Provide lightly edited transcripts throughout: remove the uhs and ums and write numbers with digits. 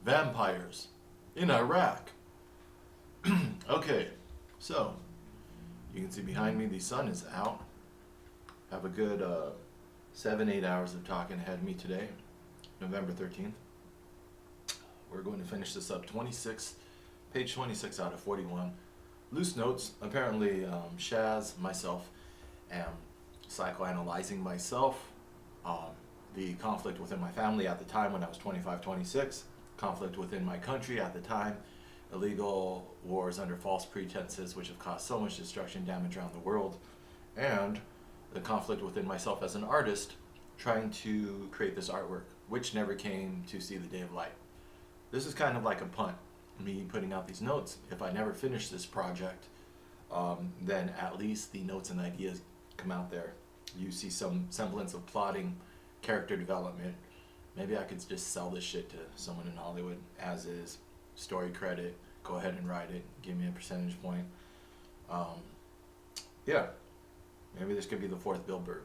vampires in Iraq. Okay, so you can see behind me the sun is out. Have a good 7-8 hours of talking ahead of me today, November 13th. We're going to finish this up. Page 26 out of 41. Loose notes. Apparently, Shaz, myself, am psychoanalyzing myself. The conflict within my family at the time when I was 25, 26. Conflict within my country at the time. Illegal wars under false pretenses which have caused so much destruction and damage around the world. And the conflict within myself as an artist trying to create this artwork which never came to see the day of light. This is kind of like a punt, me putting out these notes. If I never finish this project, then at least the notes and ideas come out there. You see some semblance of plotting, character development. Maybe I could just sell this shit to someone in Hollywood as is. Story credit, go ahead and write it, give me a percentage point. Yeah, maybe this could be the fourth billboard.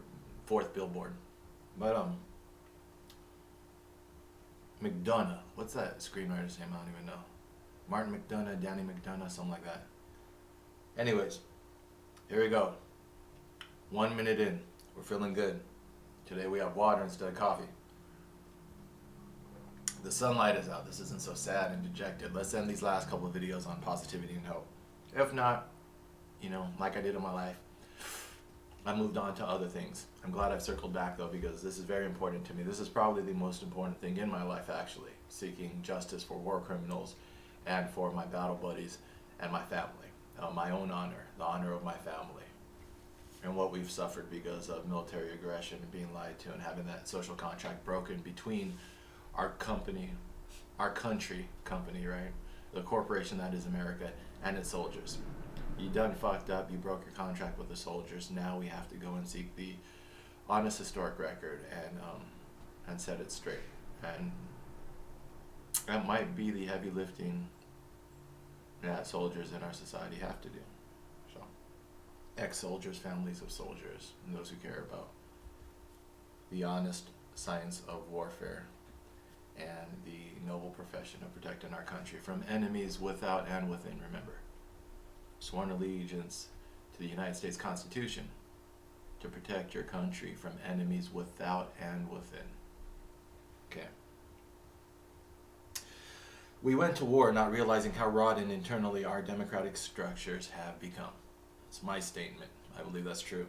But McDonough, what's that screenwriter's name? I don't even know. Martin McDonough, Danny McDonough, something like that. Anyways, here we go. 1 minute in, we're feeling good. Today we have water instead of coffee. The sunlight is out. This isn't so sad and dejected. Let's end these last couple of videos on positivity and hope. If not, like I did in my life, I moved on to other things. I'm glad I've circled back though, because this is very important to me. This is probably the most important thing in my life actually, seeking justice for war criminals and for my battle buddies and my family. My own honor, the honor of my family, and what we've suffered because of military aggression and being lied to and having that social contract broken between our country, right? The corporation that is America and its soldiers. You done fucked up, you broke your contract with the soldiers, now we have to go and seek the honest historic record and set it straight. And that might be the heavy lifting that soldiers in our society have to do. So, ex-soldiers, families of soldiers, and those who care about the honest science of warfare and the noble profession of protecting our country from enemies without and within, remember. Sworn allegiance to the United States Constitution to protect your country from enemies without and within. Okay. We went to war not realizing how rotten internally our democratic structures have become. It's my statement. I believe that's true.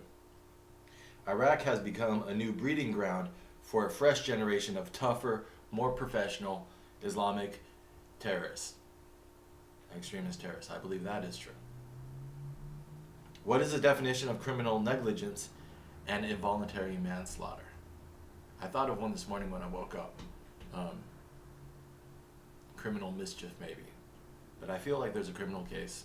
Iraq has become a new breeding ground for a fresh generation of tougher, more professional Islamic terrorists. Extremist terrorists. I believe that is true. What is the definition of criminal negligence and involuntary manslaughter? I thought of one this morning when I woke up. Criminal mischief, maybe. But I feel like there's a criminal case.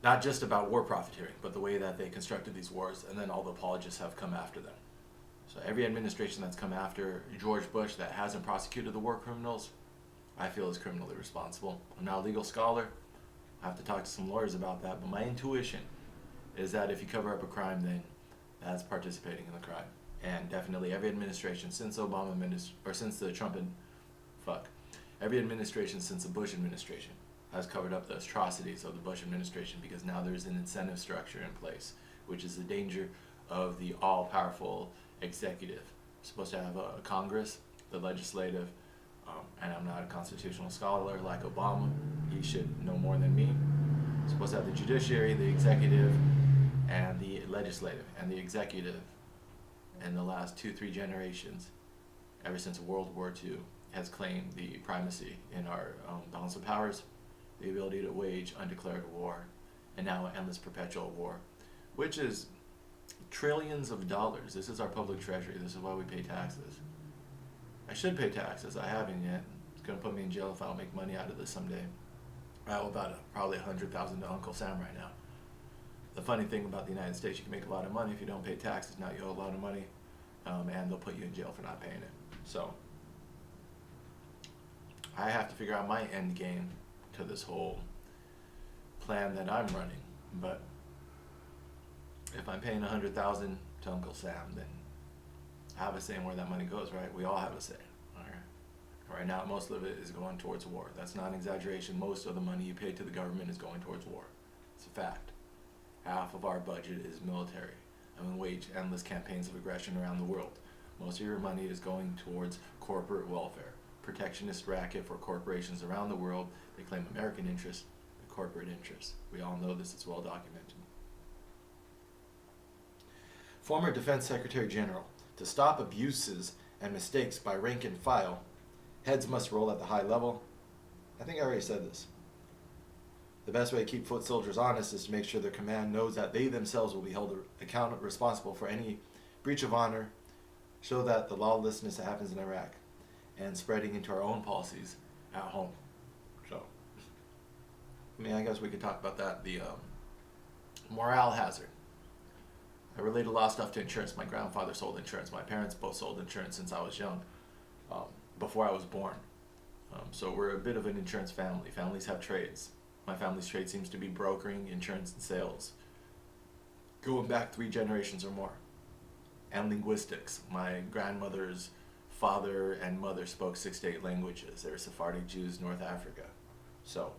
Not just about war profiteering, but the way that they constructed these wars, and then all the apologists have come after them. So every administration that's come after George Bush that hasn't prosecuted the war criminals, I feel is criminally responsible. I'm not a legal scholar. I have to talk to some lawyers about that, but my intuition is that if you cover up a crime, then that's participating in the crime. And definitely every administration since every administration since the Bush administration has covered up the atrocities of the Bush administration, because now there's an incentive structure in place, which is the danger of the all-powerful executive. We're supposed to have a Congress, the legislative, and I'm not a constitutional scholar like Obama. He should know more than me. We're supposed to have the judiciary, the executive, and the legislative. And the executive, in the last 2-3 generations, ever since World War II, has claimed the primacy in our balance of powers, the ability to wage undeclared war, and now endless perpetual war, which is trillions of dollars. This is our public treasury. This is why we pay taxes. I should pay taxes. I haven't yet. It's going to put me in jail if I don't make money out of this someday. I owe probably $100,000 to Uncle Sam right now. The funny thing about the United States, you can make a lot of money if you don't pay taxes. Now you owe a lot of money, and they'll put you in jail for not paying it. So I have to figure out my end game to this whole plan that I'm running. But if I'm paying $100,000 to Uncle Sam, then I have a say in where that money goes, right? We all have a say, all right? Right now, most of it is going towards war. That's not an exaggeration. Most of the money you pay to the government is going towards war. It's a fact. Half of our budget is military, and we wage endless campaigns of aggression around the world. Most of your money is going towards corporate welfare, protectionist racket for corporations around the world. They claim American interests, but corporate interests. We all know this, it's well documented. Former Defense Secretary General, to stop abuses and mistakes by rank and file, heads must roll at the high level. I think I already said this. The best way to keep foot soldiers honest is to make sure their command knows that they themselves will be held accountable, responsible for any breach of honor, show that the lawlessness that happens in Iraq and spreading into our own policies at home. So, I mean, I guess we could talk about that. The morale hazard. I relate a lot of stuff to insurance. My grandfather sold insurance. My parents both sold insurance since I was young, before I was born. So we're a bit of an insurance family. Families have trades. My family's trade seems to be brokering, insurance, and sales, going back 3 generations or more. And linguistics. My grandmother's father and mother spoke 6 to 8 languages. They were Sephardic Jews, North Africa. So,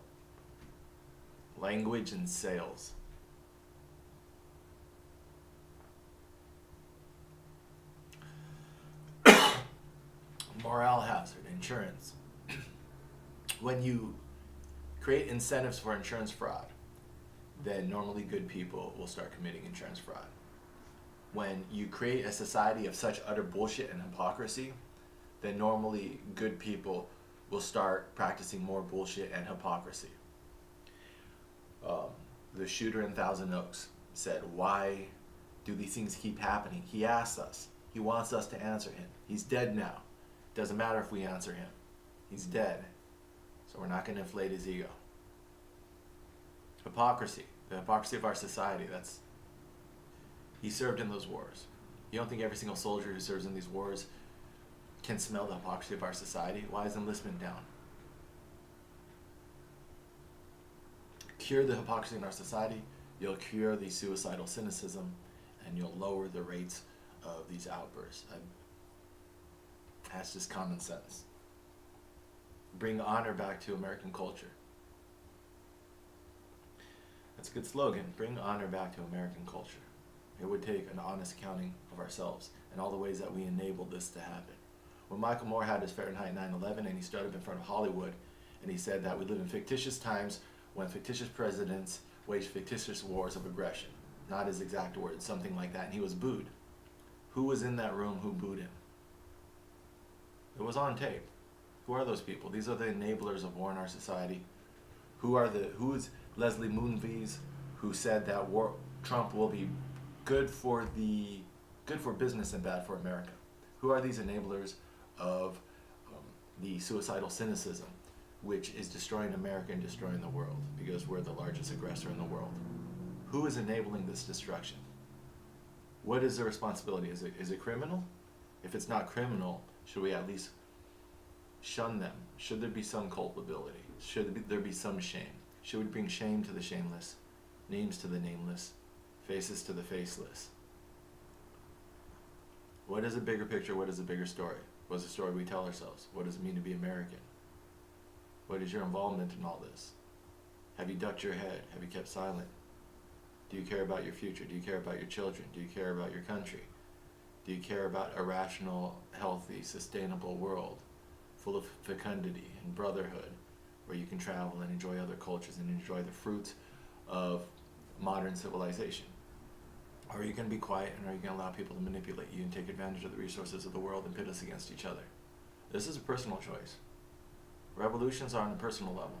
language and sales. Morale hazard, insurance. When you create incentives for insurance fraud, then normally good people will start committing insurance fraud. When you create a society of such utter bullshit and hypocrisy, then normally good people will start practicing more bullshit and hypocrisy. The shooter in Thousand Oaks said, "Why do these things keep happening?" He asks us. He wants us to answer him. He's dead now. Doesn't matter if we answer him. He's dead. So we're not going to inflate his ego. Hypocrisy. The hypocrisy of our society. He served in those wars. You don't think every single soldier who serves in these wars can smell the hypocrisy of our society? Why is enlistment down? Cure the hypocrisy in our society, you'll cure the suicidal cynicism, and you'll lower the rates of these outbursts. That's just common sense. Bring honor back to American culture. That's a good slogan. Bring honor back to American culture. It would take an honest accounting of ourselves and all the ways that we enabled this to happen. When Michael Moore had his Fahrenheit 9/11 and he stood up in front of Hollywood and he said that we live in fictitious times when fictitious presidents wage fictitious wars of aggression. Not his exact words, something like that, and he was booed. Who was in that room who booed him? It was on tape. Who are those people? These are the enablers of war in our society. Who is Leslie Moonves, who said that Trump will be good for business and bad for America? Who are these enablers of the suicidal cynicism, which is destroying America and destroying the world because we're the largest aggressor in the world? Who is enabling this destruction? What is the responsibility? Is it criminal? If it's not criminal, should we at least shun them? Should there be some culpability? Should there be some shame? Should we bring shame to the shameless, names to the nameless, faces to the faceless? What is a bigger picture? What is a bigger story? What's the story we tell ourselves? What does it mean to be American? What is your involvement in all this? Have you ducked your head? Have you kept silent? Do you care about your future? Do you care about your children? Do you care about your country? Do you care about a rational, healthy, sustainable world full of fecundity and brotherhood where you can travel and enjoy other cultures and enjoy the fruits of modern civilization? Or are you going to be quiet, and are you going to allow people to manipulate you and take advantage of the resources of the world and pit us against each other? This is a personal choice. Revolutions are on a personal level.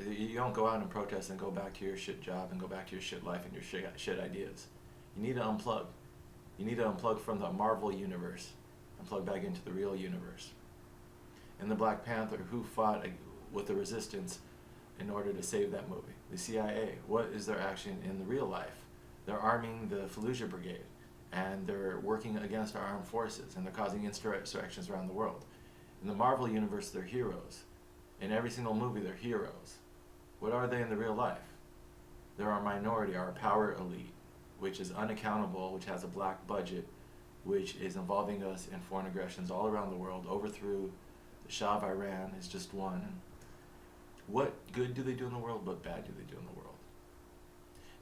You don't go out and protest and go back to your shit job and go back to your shit life and your shit ideas. You need to unplug. You need to unplug from the Marvel universe and plug back into the real universe. In the Black Panther, who fought with the resistance in order to save that movie? The CIA. What is their action in the real life? They're arming the Fallujah Brigade, and they're working against our armed forces, and they're causing insurrections around the world. In the Marvel universe, they're heroes. In every single movie, they're heroes. What are they in the real life? They're our minority, our power elite, which is unaccountable, which has a black budget, which is involving us in foreign aggressions all around the world, overthrew the Shah of Iran is just one. What good do they do in the world? What bad do they do in the world?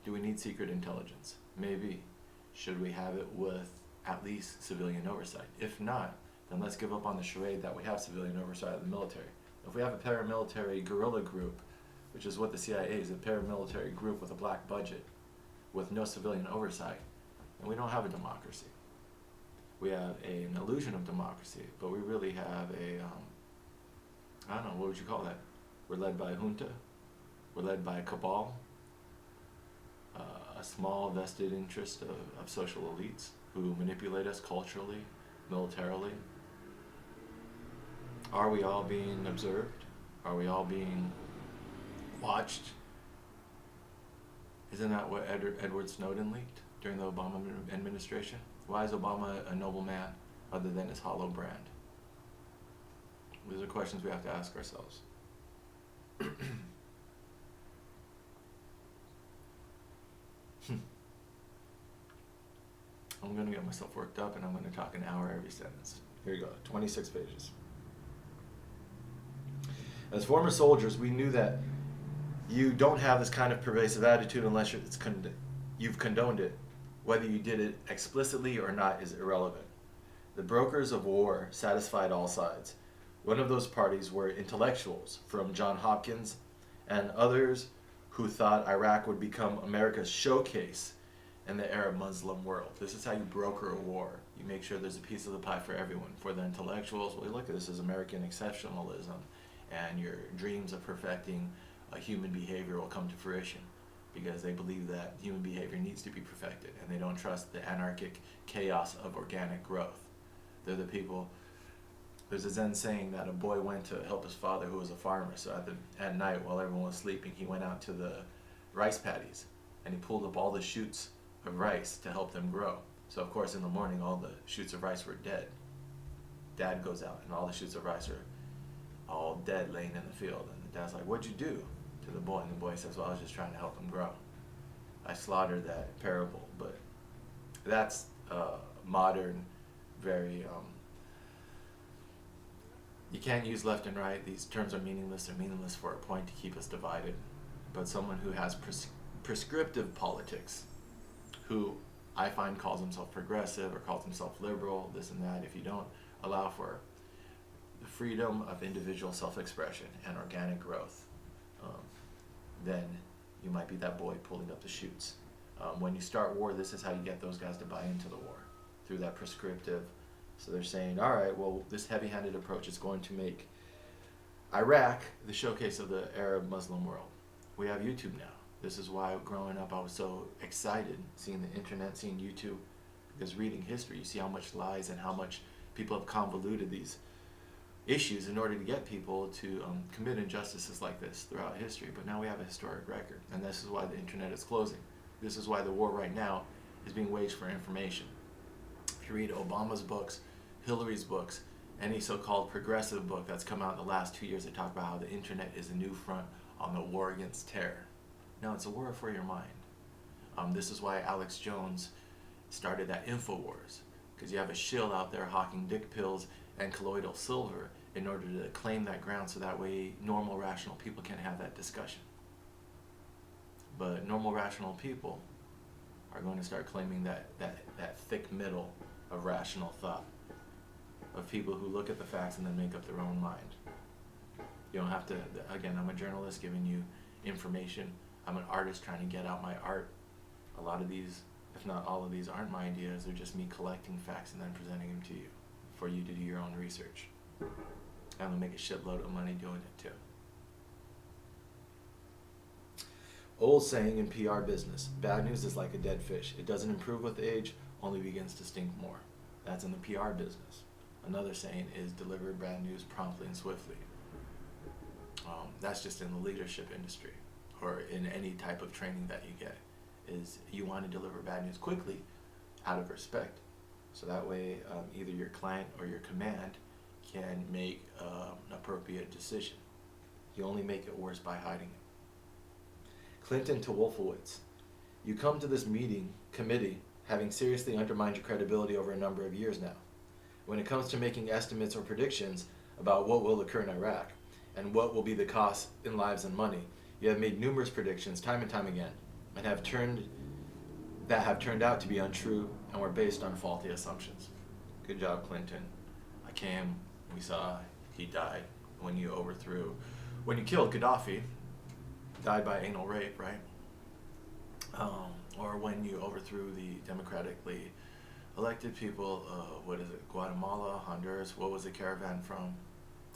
Do we need secret intelligence? Maybe. Should we have it with at least civilian oversight? If not, then let's give up on the charade that we have civilian oversight of the military. If we have a paramilitary guerrilla group, which is what the CIA is, a paramilitary group with a black budget, with no civilian oversight, then we don't have a democracy. We have an illusion of democracy, but we really have a, I don't know, what would you call that? We're led by a junta. We're led by a cabal, a small vested interest of social elites who manipulate us culturally, militarily. Are we all being observed? Are we all being watched? Isn't that what Edward Snowden leaked during the Obama administration? Why is Obama a noble man other than his hollow brand? These are questions we have to ask ourselves. I'm going to get myself worked up and I'm going to talk an hour every sentence. Here you go, 26 pages. As former soldiers, we knew that you don't have this kind of pervasive attitude unless you've condoned it. Whether you did it explicitly or not is irrelevant. The brokers of war satisfied all sides. One of those parties were intellectuals from Johns Hopkins and others who thought Iraq would become America's showcase in the Arab Muslim world. This is how you broker a war. You make sure there's a piece of the pie for everyone. For the intellectuals, well, look at this as American exceptionalism, and your dreams of perfecting a human behavior will come to fruition because they believe that human behavior needs to be perfected and they don't trust the anarchic chaos of organic growth. They're the people. There's a Zen saying that a boy went to help his father who was a farmer, so at night while everyone was sleeping, he went out to the rice paddies and he pulled up all the shoots of rice to help them grow. So of course in the morning all the shoots of rice were dead. Dad goes out and all the shoots of rice are all dead laying in the field, and the dad's like, "What'd you do?" to the boy, and the boy says, "Well, I was just trying to help him grow. I slaughtered that parable." But that's modern, very you can't use left and right. These terms are meaningless. They're meaningless for a point to keep us divided. But someone who has prescriptive politics, who I find calls himself progressive or calls himself liberal, this and that, if you don't allow for the freedom of individual self-expression and organic growth, then you might be that boy pulling up the shoots. When you start war, this is how you get those guys to buy into the war, through that prescriptive. So they're saying, all right, well, this heavy-handed approach is going to make Iraq the showcase of the Arab Muslim world. We have YouTube now. This is why growing up I was so excited seeing the internet, seeing YouTube, because reading history, you see how much lies and how much people have convoluted these issues in order to get people to commit injustices like this throughout history. But now we have a historic record, and this is why the internet is closing. This is why the war right now is being waged for information. If you read Obama's books, Hillary's books, any so-called progressive book that's come out in the last 2 years, they talk about how the internet is a new front on the war against terror. No, it's a war for your mind. This is why Alex Jones started that InfoWars, because you have a shill out there hawking dick pills and colloidal silver in order to claim that ground, so that way normal rational people can have that discussion. But normal rational people are going to start claiming that thick middle of rational thought, of people who look at the facts and then make up their own mind. You don't have to, again, I'm a journalist giving you information. I'm an artist trying to get out my art. A lot of these, if not all of these, aren't my ideas. They're just me collecting facts and then presenting them to you for you to do your own research. And I'm gonna make a shitload of money doing it too. Old saying in PR business, bad news is like a dead fish. It doesn't improve with age, only begins to stink more. That's in the PR business. Another saying is deliver bad news promptly and swiftly. That's just in the leadership industry or in any type of training that you get, is you want to deliver bad news quickly out of respect. So that way either your client or your command can make an appropriate decision. You only make it worse by hiding it. Clinton to Wolfowitz. You come to this committee, having seriously undermined your credibility over a number of years now. When it comes to making estimates or predictions, about what will occur in Iraq and what will be the cost in lives and money. You have made numerous predictions time and time again and have turned out to be untrue and were based on faulty assumptions. Good job, Clinton. I came, we saw, he died when you killed Gaddafi, died by anal rape, right? Or when you overthrew the democratically elected people, Guatemala, Honduras, what was the caravan from?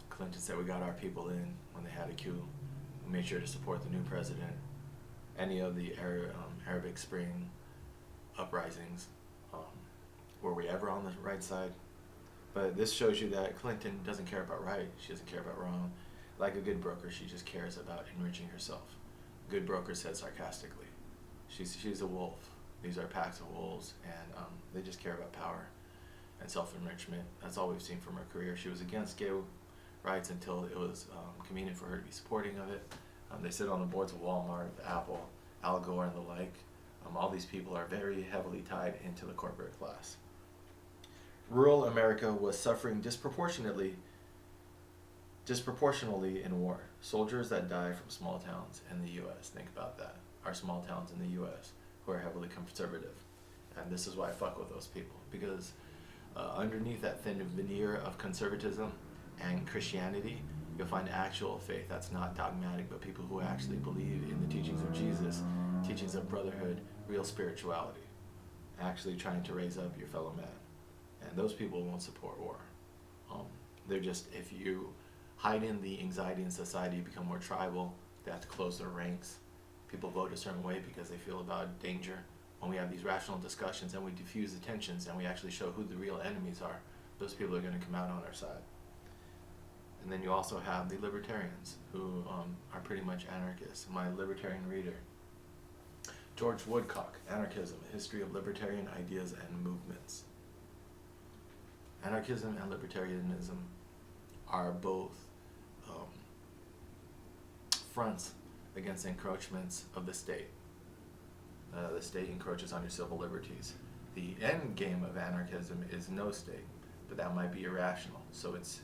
Clinton said we got our people in when they had a coup. We made sure to support the new president. Any of the Arabic Spring uprisings, were we ever on the right side? But this shows you that Clinton doesn't care about right, she doesn't care about wrong. Like a good broker, she just cares about enriching herself. Good broker said sarcastically. She's a wolf. These are packs of wolves, and they just care about power and self-enrichment. That's all we've seen from her career. She was against gay rights until it was convenient for her to be supporting of it. They sit on the boards of Walmart, Apple, Al Gore, and the like. All these people are very heavily tied into the corporate class. Rural America was suffering disproportionately in war. Soldiers that die from small towns in the U.S., think about that, are small towns in the U.S. who are heavily conservative. And this is why I fuck with those people, because underneath that thin veneer of conservatism and Christianity, you'll find actual faith that's not dogmatic, but people who actually believe in the teachings of Jesus, teachings of brotherhood, real spirituality, actually trying to raise up your fellow man. And those people won't support war. They're just, if you hide in the anxiety in society, you become more tribal, they have to close their ranks. People vote a certain way because they feel about danger. When we have these rational discussions and we diffuse the tensions and we actually show who the real enemies are, those people are going to come out on our side. And then you also have the libertarians, who are pretty much anarchists. My libertarian reader, George Woodcock, Anarchism, A History of Libertarian Ideas and Movements. Anarchism and libertarianism are both fronts against encroachments of the state. The state encroaches on your civil liberties. The end game of anarchism is no state, but that might be irrational. So it's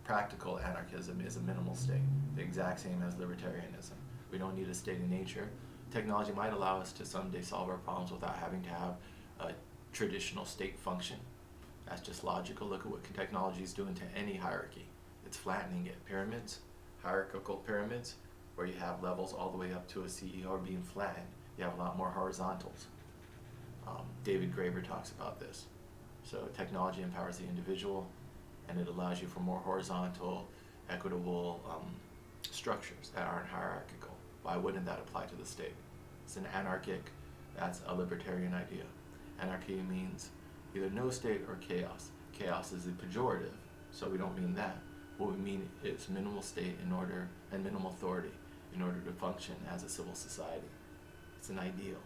practical anarchism is a minimal state, the exact same as libertarianism. We don't need a state in nature. Technology might allow us to someday solve our problems without having to have a traditional state function. That's just logical. Look at what technology is doing to any hierarchy. It's flattening it. Pyramids, hierarchical pyramids, where you have levels all the way up to a CEO are being flattened. You have a lot more horizontals. David Graeber talks about this. So technology empowers the individual, and it allows you for more horizontal, equitable structures that aren't hierarchical. Why wouldn't that apply to the state? It's an anarchic, that's a libertarian idea. Anarchy means either no state or chaos. Chaos is a pejorative, so we don't mean that. What we mean is minimal state in order, and minimal authority in order to function as a civil society. It's an ideal.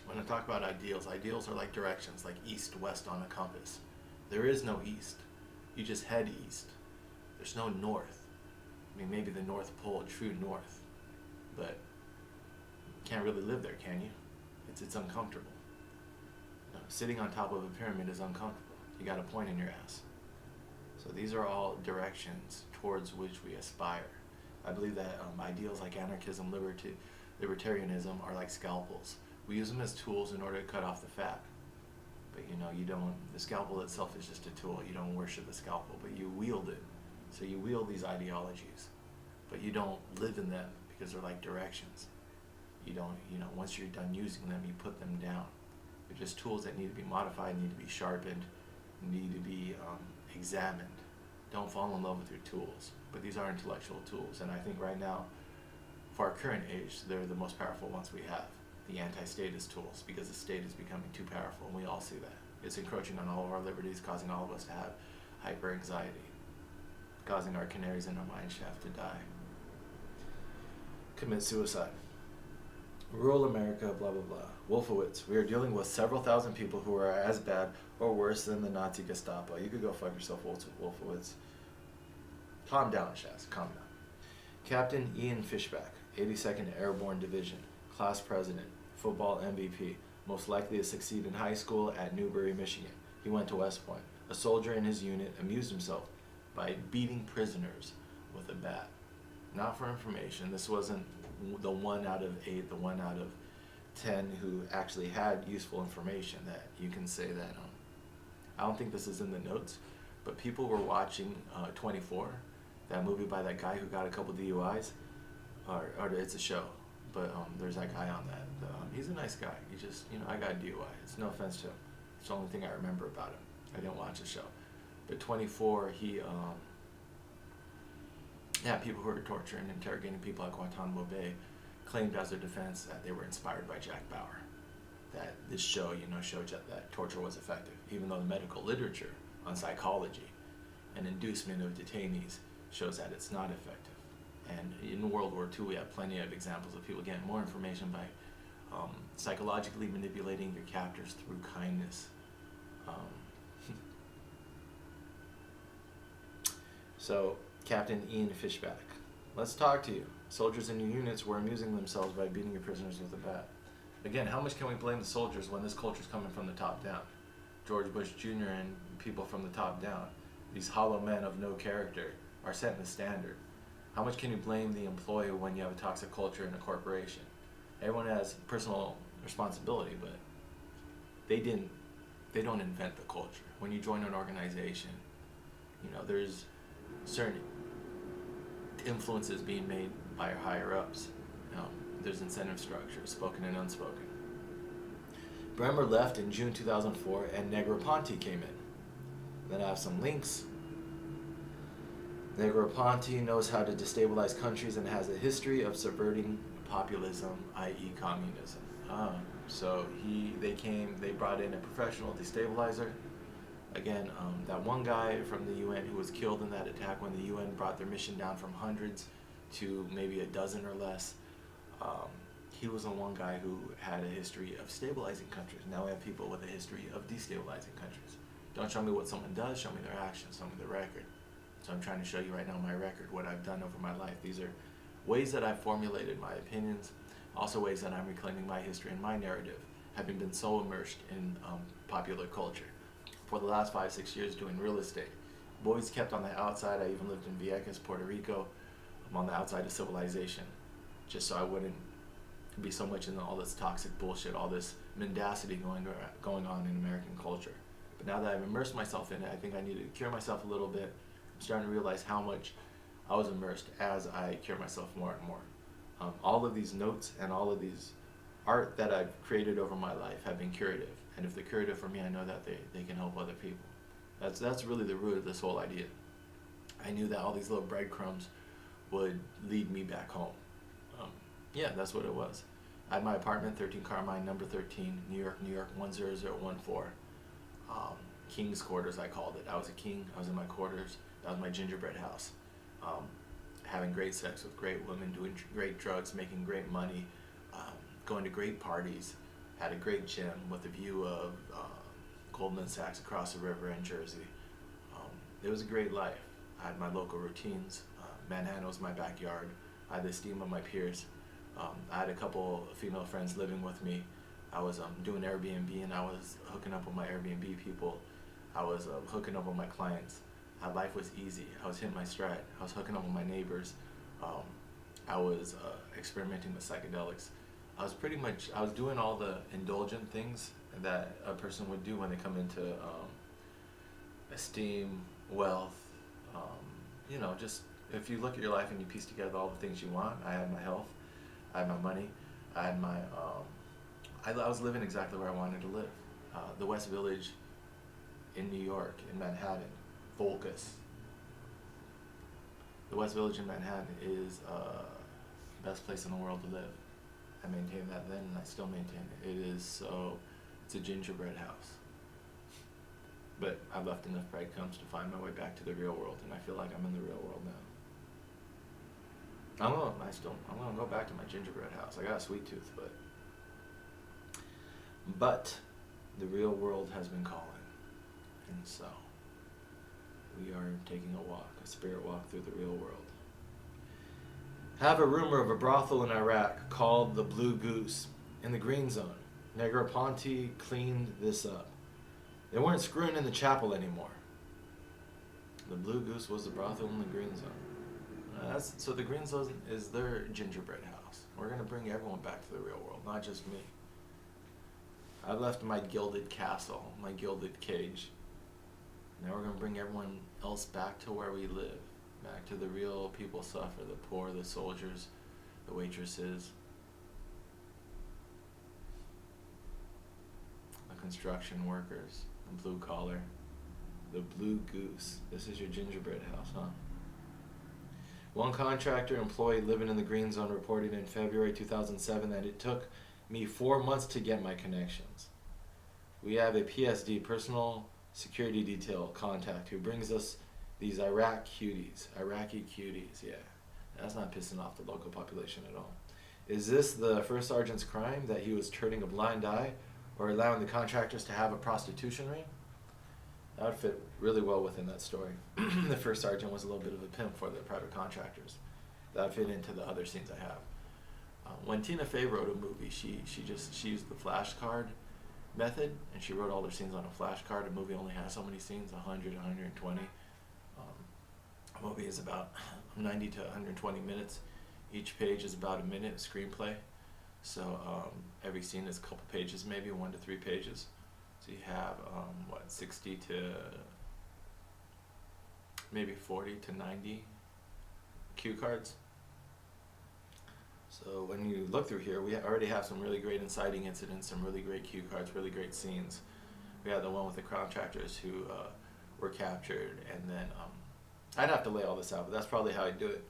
When I talk about ideals, ideals are like directions, like east, west on a compass. There is no east. You just head east. There's no north. I mean, maybe the North Pole, true north, but you can't really live there, can you? It's uncomfortable. You know, sitting on top of a pyramid is uncomfortable. You got a point in your ass. So these are all directions towards which we aspire. I believe that ideals like anarchism, libertarianism are like scalpels. We use them as tools in order to cut off the fat. But the scalpel itself is just a tool. You don't worship the scalpel, but you wield it. So you wield these ideologies, but you don't live in them because they're like directions. Once you're done using them, you put them down. They're just tools that need to be modified, need to be sharpened, need to be examined. Don't fall in love with your tools, but these are intellectual tools. And I think right now, for our current age, they're the most powerful ones we have. The anti-statist tools, because the state is becoming too powerful, and we all see that. It's encroaching on all of our liberties, causing all of us to have hyper-anxiety, causing our canaries in our mine shaft to die. Commit suicide. Rural America, blah, blah, blah. Wolfowitz. We are dealing with several thousand people who are as bad or worse than the Nazi Gestapo. You could go fuck yourself, Wolfowitz. Calm down, Shaz. Calm down. Captain Ian Fishback, 82nd Airborne Division, class president, football MVP, most likely to succeed in high school at Newbury, Michigan. He went to West Point. A soldier in his unit amused himself by beating prisoners with a bat. Not for information. This wasn't the 1 out of 8, the 1 out of 10 who actually had useful information that you can say that I don't think this is in the notes, but people were watching 24, that movie by that guy who got a couple DUIs, or it's a show, but there's that guy on that. He's a nice guy. He just, I got a DUI. It's no offense to him. It's the only thing I remember about him. I didn't watch the show. But 24, he, people who were torturing and interrogating people at Guantanamo Bay claimed as their defense that they were inspired by Jack Bauer. That this show, showed that torture was effective, even though the medical literature on psychology and inducement of detainees shows that it's not effective. And in World War II, we have plenty of examples of people getting more information by psychologically manipulating your captors through kindness. So, Captain Ian Fishback, let's talk to you. Soldiers in your units were amusing themselves by beating your prisoners with a bat. Again, how much can we blame the soldiers when this culture is coming from the top down? George Bush Jr. and people from the top down, these hollow men of no character, are setting the standard. How much can you blame the employee when you have a toxic culture in a corporation? Everyone has personal responsibility, but they don't invent the culture. When you join an organization, there's certain influences being made by your higher ups. There's incentive structures, spoken and unspoken. Bremer left in June 2004 and Negroponte came in. Then I have some links. Negroponte knows how to destabilize countries and has a history of subverting populism, i.e. communism. So they brought in a professional destabilizer. Again, that one guy from the UN who was killed in that attack when the UN brought their mission down from hundreds to maybe a dozen or less, he was the one guy who had a history of stabilizing countries. Now we have people with a history of destabilizing countries. Don't show me what someone does, show me their actions, show me their record. So I'm trying to show you right now my record, what I've done over my life. These are ways that I've formulated my opinions, also ways that I'm reclaiming my history and my narrative, having been so immersed in popular culture. For the last 5-6 years doing real estate. I've always kept on the outside. I even lived in Vieques, Puerto Rico. I'm on the outside of civilization, just so I wouldn't be so much in all this toxic bullshit, all this mendacity going on in American culture. But now that I've immersed myself in it, I think I need to cure myself a little bit. I'm starting to realize how much I was immersed as I cure myself more and more. All of these notes and all of these art that I've created over my life have been curative. And if they're curative for me, I know that they can help other people. That's really the root of this whole idea. I knew that all these little breadcrumbs would lead me back home. That's what it was. I had my apartment, 13 Carmine, number 13, New York, 10014. King's quarters, I called it. I was a king. I was in my quarters. That was my gingerbread house. Having great sex with great women, doing great drugs, making great money, going to great parties. Had a great gym with a view of Goldman Sachs across the river in Jersey. It was a great life. I had my local routines. Manhattan was my backyard. I had the esteem of my peers. I had a couple female friends living with me. I was doing Airbnb and I was hooking up with my Airbnb people. I was hooking up with my clients. Life was easy. I was hitting my stride. I was hooking up with my neighbors. I was experimenting with psychedelics. I was doing all the indulgent things that a person would do when they come into esteem, wealth, just if you look at your life and you piece together all the things you want. I had my health, I had my money, I had my, I was living exactly where I wanted to live. The West Village in New York, in Manhattan, Volcus. The West Village in Manhattan is the best place in the world to live. I maintained that then and I still maintain it. It's a gingerbread house. But I've left enough breadcrumbs to find my way back to the real world, and I feel like I'm in the real world now. I'm gonna go back to my gingerbread house. I got a sweet tooth, but the real world has been calling, and so we are taking a spirit walk through the real world. Have a rumor of a brothel in Iraq called the Blue Goose in the Green Zone. Negroponte cleaned this up. They weren't screwing in the chapel anymore. The Blue Goose was the brothel in the Green Zone. So the Green Zone is their gingerbread house. We're going to bring everyone back to the real world, not just me. I left my gilded castle, my gilded cage. Now we're going to bring everyone else back to where we live, back to the real people suffer, the poor, the soldiers, the waitresses, the construction workers, the blue collar, the Blue Goose. This is your gingerbread house, huh? One contractor employee living in the Green Zone reported in February 2007 that it took me 4 months to get my connections. We have a PSD, personal security detail contact, who brings us these Iraqi cuties, yeah. That's not pissing off the local population at all. Is this the first sergeant's crime, that he was turning a blind eye or allowing the contractors to have a prostitution ring? That would fit really well within that story. The first sergeant was a little bit of a pimp for the private contractors. That would fit into the other scenes I have. When Tina Fey wrote a movie, she used the flashcard method, and she wrote all their scenes on a flashcard. A movie only has so many scenes, 100, 120. A movie is about 90 to 120 minutes. Each page is about a minute, a screenplay. So every scene is a couple pages, maybe 1 to 3 pages. So you have, 60 to maybe 40 to 90 cue cards. So when you look through here, we already have some really great inciting incidents, some really great cue cards, really great scenes. We had the one with the contractors who were captured, and then I'd have to lay all this out, but that's probably how I'd do it.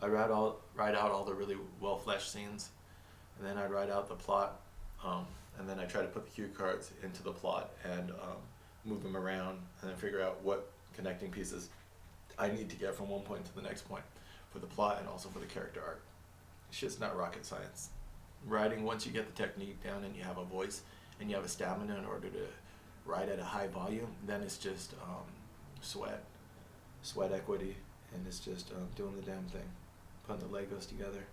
I'd write out all the really well-fleshed scenes, and then I'd write out the plot, and then I try to put the cue cards into the plot and move them around, and then figure out what connecting pieces I need to get from one point to the next point for the plot and also for the character arc. It's just not rocket science. Writing, once you get the technique down and you have a voice and you have a stamina in order to write at a high volume, then it's just sweat equity, and it's just doing the damn thing, putting the Legos together.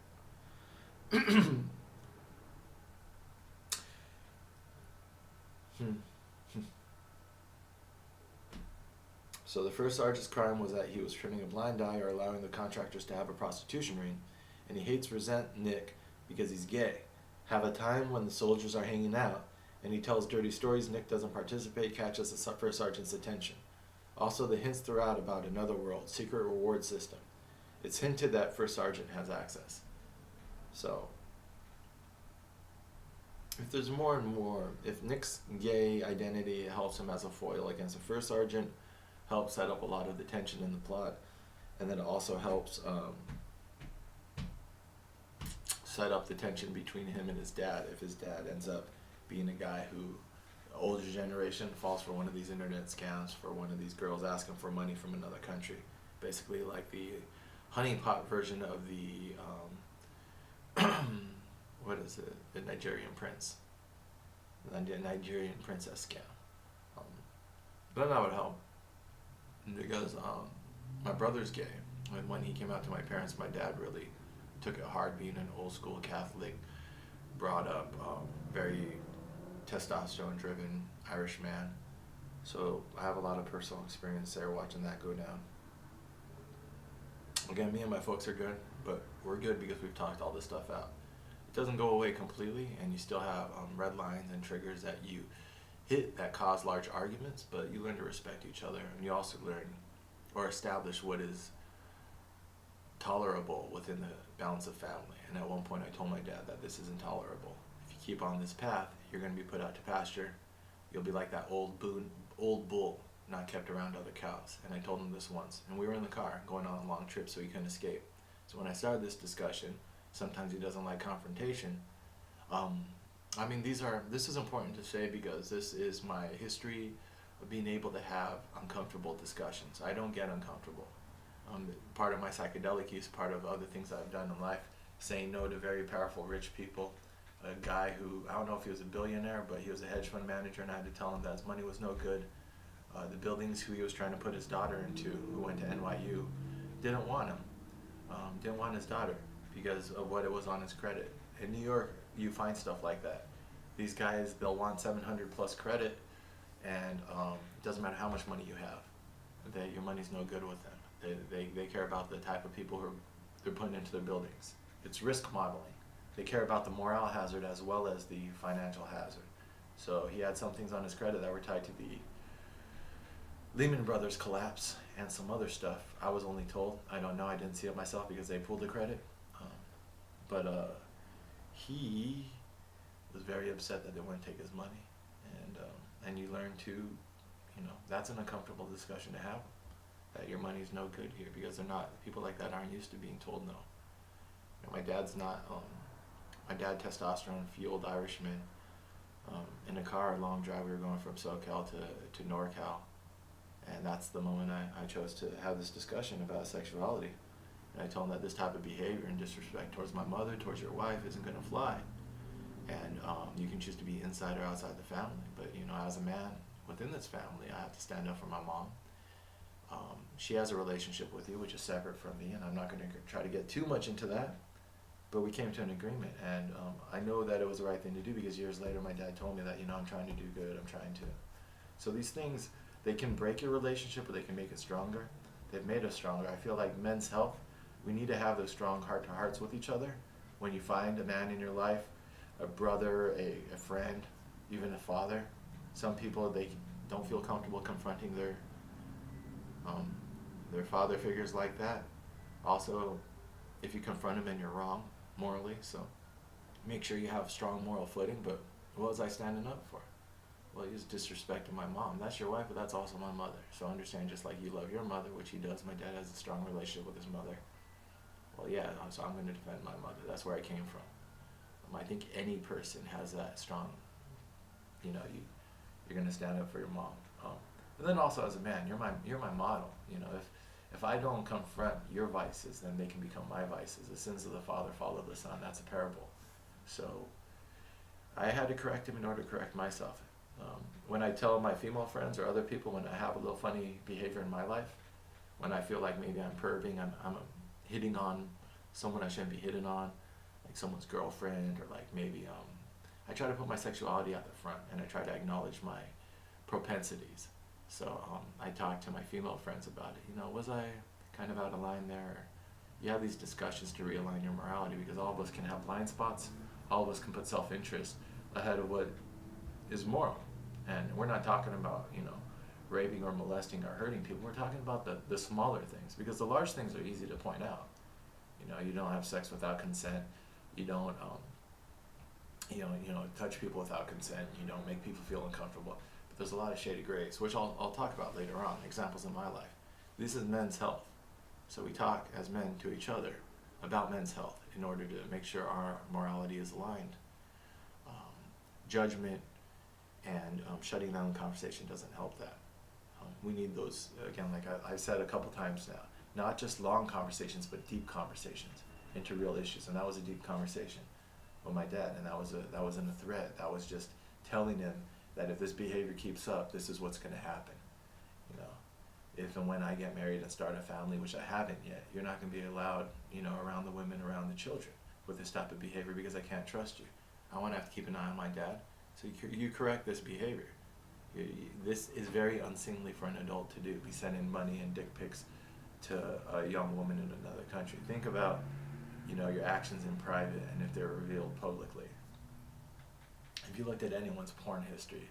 So the first sergeant's crime was that he was turning a blind eye or allowing the contractors to have a prostitution ring, and he resents Nick because he's gay. Have a time when the soldiers are hanging out, and he tells dirty stories. Nick doesn't participate, catches the first sergeant's attention. Also, the hints throughout about another world, secret reward system. It's hinted that first sergeant has access. So, if there's more and more, if Nick's gay identity helps him as a foil against the first sergeant, helps set up a lot of the tension in the plot, and then it also helps set up the tension between him and his dad, if his dad ends up being a guy who, the older generation, falls for one of these internet scams, for one of these girls asking for money from another country. Basically like the honeypot version of the, what is it, the Nigerian prince. The Nigerian princess scam. But that would help, because my brother's gay. And when he came out to my parents, my dad really took it hard, being an old school Catholic, brought up, very testosterone driven Irish man. So I have a lot of personal experience there watching that go down. Again, me and my folks are good, but we're good because we've talked all this stuff out. It doesn't go away completely, and you still have red lines and triggers that you hit that cause large arguments, but you learn to respect each other, and you also learn or establish what is tolerable within the balance of family. And at one point I told my dad that this is intolerable. If you keep on this path, you're going to be put out to pasture. You'll be like that old bull, not kept around other cows. And I told him this once, and we were in the car going on a long trip, so he couldn't escape. So when I started this discussion, sometimes he doesn't like confrontation. This is important to say because this is my history of being able to have uncomfortable discussions. I don't get uncomfortable. Part of my psychedelic use, part of other things I've done in life, saying no to very powerful rich people. A guy who, I don't know if he was a billionaire, but he was a hedge fund manager, and I had to tell him that his money was no good. The buildings who he was trying to put his daughter into, who went to NYU, didn't want him. Didn't want his daughter because of what it was on his credit. In New York, you find stuff like that. These guys, they'll want 700 plus credit, and it doesn't matter how much money you have, your money's no good with them. They care about the type of people who they're putting into their buildings. It's risk modeling. They care about the moral hazard as well as the financial hazard. So he had some things on his credit that were tied to the Lehman Brothers collapse and some other stuff. I was only told. I don't know. I didn't see it myself because they pulled the credit. But he was very upset that they wouldn't take his money, and you learn to, that's an uncomfortable discussion to have. That your money's no good here because they're not. People like that aren't used to being told no. My dad's not. My dad, testosterone fueled Irishman. In a car, a long drive. We were going from SoCal to NorCal. And that's the moment I chose to have this discussion about sexuality. And I told him that this type of behavior and disrespect towards my mother, towards your wife, isn't going to fly. And you can choose to be inside or outside the family. But, as a man within this family, I have to stand up for my mom. She has a relationship with you, which is separate from me, and I'm not going to try to get too much into that. But we came to an agreement, and I know that it was the right thing to do because years later my dad told me that, I'm trying to do good, I'm trying to. So these things, they can break your relationship or they can make it stronger. They've made us stronger. I feel like men's health, we need to have those strong heart-to-hearts with each other. When you find a man in your life, a brother, a friend, even a father, some people, they don't feel comfortable confronting their father figures like that. Also, if you confront them and you're wrong morally, so make sure you have strong moral footing. But what was I standing up for? Well, he was disrespecting my mom. That's your wife, but that's also my mother. So understand, just like you love your mother, which he does, my dad has a strong relationship with his mother. Well, yeah, so I'm going to defend my mother. That's where I came from. I think any person has that strong, you're going to stand up for your mom. And then also as a man, you're my model. If I don't confront your vices, then they can become my vices. The sins of the father follow the son. That's a parable. So I had to correct him in order to correct myself. When I tell my female friends or other people when I have a little funny behavior in my life, when I feel like maybe I'm perving, I'm hitting on someone I shouldn't be hitting on, like someone's girlfriend, or like maybe I try to put my sexuality at the front and I try to acknowledge my propensities. So I talk to my female friends about it. Was I kind of out of line there? You have these discussions to realign your morality because all of us can have blind spots. All of us can put self-interest ahead of what is moral. And we're not talking about, raping or molesting or hurting people. We're talking about the smaller things because the large things are easy to point out. You don't have sex without consent. You don't, touch people without consent. You don't make people feel uncomfortable. But there's a lot of shady grays, which I'll talk about later on, examples in my life. This is men's health. So we talk as men to each other about men's health in order to make sure our morality is aligned. Judgment and shutting down the conversation doesn't help that. We need those, again, like I've said a couple times now, not just long conversations, but deep conversations into real issues. And that was a deep conversation with my dad, and that wasn't a threat. That was just telling him that if this behavior keeps up, this is what's going to happen. If and when I get married and start a family, which I haven't yet, you're not going to be allowed, around the women, around the children with this type of behavior because I can't trust you. I want to have to keep an eye on my dad. So you correct this behavior. This is very unseemly for an adult to do, be sending money and dick pics to a young woman in another country. Think about, your actions in private and if they're revealed publicly. If you looked at anyone's porn history,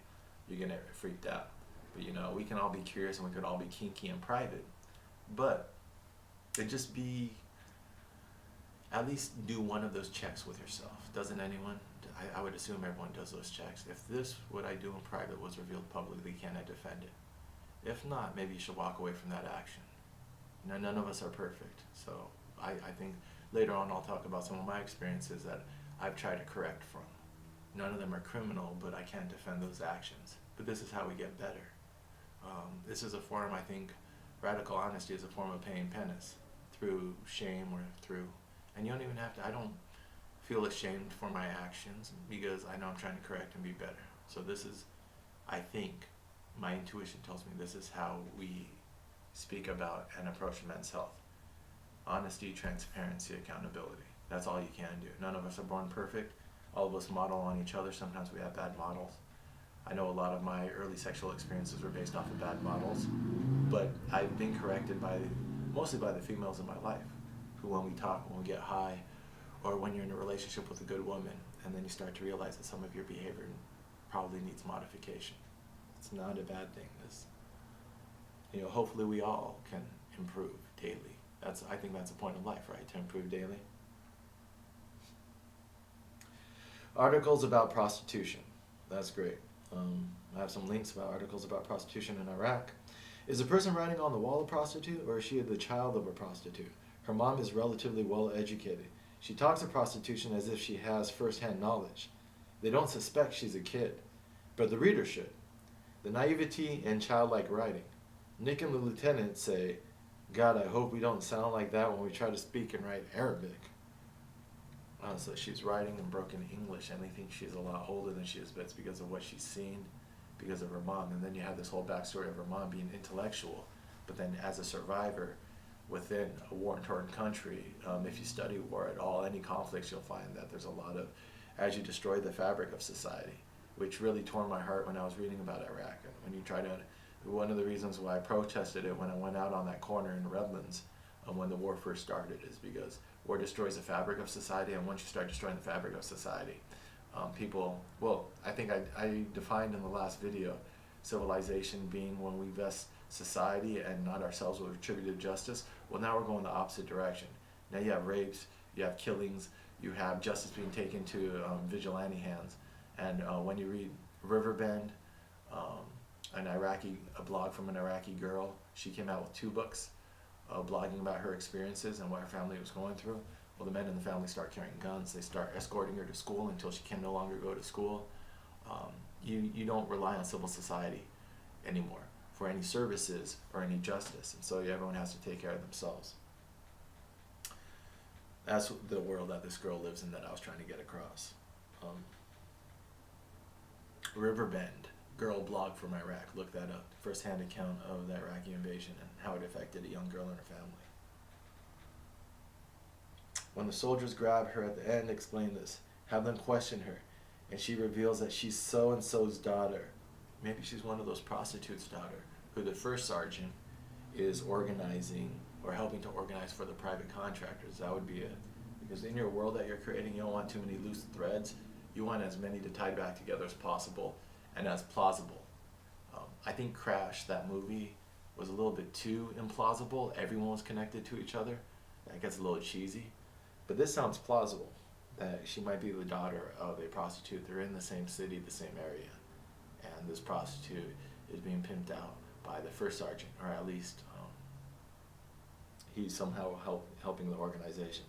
you're going to get freaked out. But we can all be curious and we could all be kinky in private. But it just be, at least do one of those checks with yourself. Doesn't anyone? I would assume everyone does those checks. If this, what I do in private, was revealed publicly, can I defend it? If not, maybe you should walk away from that action. None of us are perfect. So I think later on I'll talk about some of my experiences that I've tried to correct from. None of them are criminal, but I can't defend those actions. But this is how we get better. This is a form, I think, radical honesty is a form of paying penance through shame or through, and you don't even have to, I don't feel ashamed for my actions because I know I'm trying to correct and be better. So this is, I think, my intuition tells me this is how we speak about and approach men's health. Honesty, transparency, accountability. That's all you can do. None of us are born perfect. All of us model on each other. Sometimes we have bad models. I know a lot of my early sexual experiences were based off of bad models, but I've been corrected mostly by the females in my life, who when we talk, when we get high, or when you're in a relationship with a good woman, and then you start to realize that some of your behavior probably needs modification. It's not a bad thing. Hopefully we all can improve daily. I think that's the point of life, right? To improve daily. Articles about prostitution. That's great. I have some links about articles about prostitution in Iraq. Is a person writing on the wall a prostitute, or is she the child of a prostitute? Her mom is relatively well educated. She talks of prostitution as if she has first-hand knowledge. They don't suspect she's a kid, but the reader should. The naivety and childlike writing. Nick and the lieutenant say, God, I hope we don't sound like that when we try to speak and write Arabic. So she's writing in broken English, and they think she's a lot older than she is, but it's because of what she's seen, because of her mom. And then you have this whole backstory of her mom being intellectual, but then as a survivor within a war-torn country, if you study war at all, any conflicts, you'll find that there's a lot of, as you destroy the fabric of society, which really tore my heart when I was reading about Iraq. And when you try to, one of the reasons why I protested it when I went out on that corner in Redlands when the war first started is because war destroys the fabric of society, and once you start destroying the fabric of society, I think I defined in the last video civilization being when we vest society and not ourselves with retributive justice. Well, now we're going the opposite direction. Now you have rapes, you have killings, you have justice being taken to vigilante hands. And when you read Riverbend, a blog from an Iraqi girl, she came out with 2 books blogging about her experiences and what her family was going through. Well, the men in the family start carrying guns. They start escorting her to school until she can no longer go to school. You don't rely on civil society anymore for any services or any justice, and so everyone has to take care of themselves. That's the world that this girl lives in that I was trying to get across. Riverbend, girl blog from Iraq. Look that up. First-hand account of the Iraqi invasion and how it affected a young girl and her family. When the soldiers grab her at the end, explain this. Have them question her, and she reveals that she's so-and-so's daughter. Maybe she's one of those prostitutes' daughter, who the first sergeant is organizing or helping to organize for the private contractors. That would be it. Because in your world that you're creating, you don't want too many loose threads. You want as many to tie back together as possible and as plausible. I think Crash, that movie, was a little bit too implausible. Everyone was connected to each other. That gets a little cheesy. But this sounds plausible, that she might be the daughter of a prostitute. They're in the same city, the same area. And this prostitute is being pimped out by the first sergeant, or at least he's somehow helping the organization.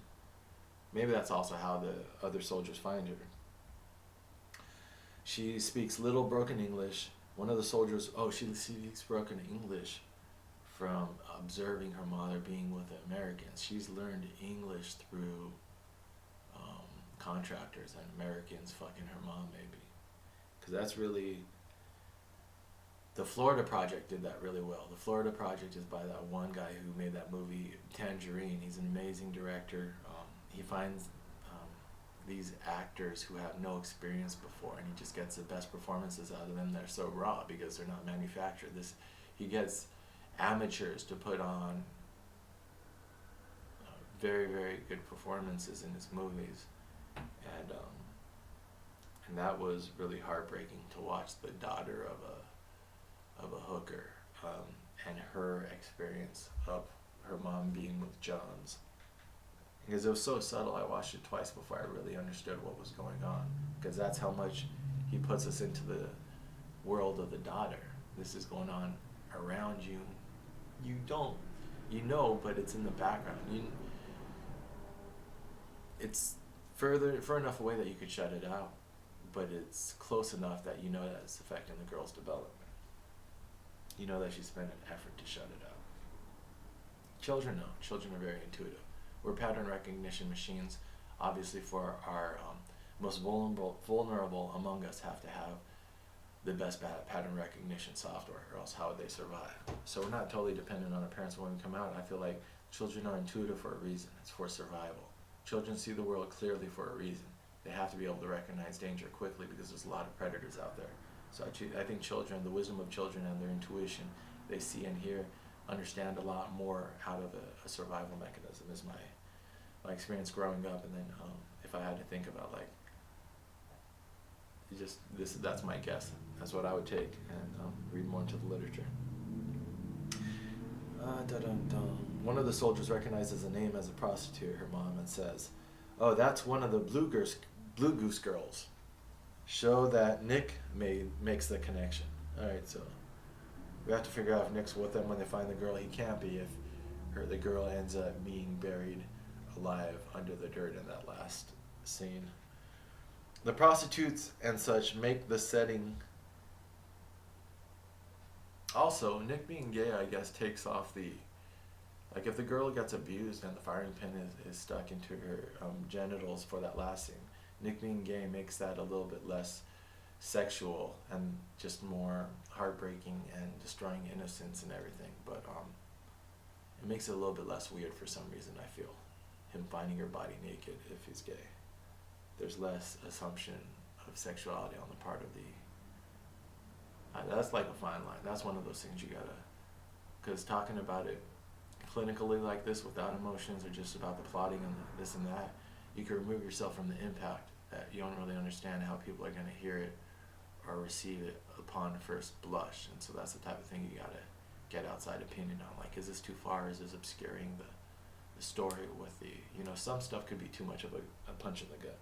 Maybe that's also how the other soldiers find her. She speaks little broken English. One of the soldiers, she speaks broken English from observing her mother being with the Americans. She's learned English through contractors and Americans fucking her mom, maybe. Because that's really... The Florida Project did that really well. The Florida Project is by that one guy who made that movie Tangerine. He's an amazing director. He finds these actors who have no experience before, and he just gets the best performances out of them. They're so raw because they're not manufactured. He gets amateurs to put on very, very good performances in his movies, and that was really heartbreaking to watch the daughter of a hooker and her experience of her mom being with Johns. Because it was so subtle, I watched it twice before I really understood what was going on. Because that's how much he puts us into the world of the daughter. This is going on around you. You know, but it's in the background. It's far enough away that you could shut it out, but it's close enough that you know that it's affecting the girl's development. You know that she spent an effort to shut it out. Children know. Children are very intuitive. We're pattern recognition machines. Obviously, for our most vulnerable among us have to have the best pattern recognition software, or else how would they survive? So we're not totally dependent on our parents when we come out. I feel like children are intuitive for a reason. It's for survival. Children see the world clearly for a reason. They have to be able to recognize danger quickly because there's a lot of predators out there. So I think children, the wisdom of children and their intuition, they see and hear, understand a lot more out of a survival mechanism is my experience growing up. And then if I had to think about like, just that's my guess. That's what I would take and read more into the literature. One of the soldiers recognizes a name as a prostitute, her mom, and says, "Oh, that's one of the Blue Goose girls." Show that Nick makes the connection. All right, so we have to figure out if Nick's with them when they find the girl. He can't be if the girl ends up being buried alive under the dirt in that last scene. The prostitutes and such make the setting. Also, Nick being gay, I guess, takes off the, like, if the girl gets abused and the firing pin is stuck into her genitals for that last scene, Nick being gay makes that a little bit less sexual and just more heartbreaking and destroying innocence and everything. But it makes it a little bit less weird for some reason, I feel. Him finding her body naked if he's gay. There's less assumption of sexuality on the part of the... that's like a fine line. That's one of those things you gotta... Because talking about it clinically like this without emotions or just about the plotting and this and that, you can remove yourself from the impact that you don't really understand how people are going to hear it or receive it upon first blush. And so that's the type of thing you gotta get outside opinion on. Like, is this too far? Is this obscuring the story with the... some stuff could be too much of a punch in the gut.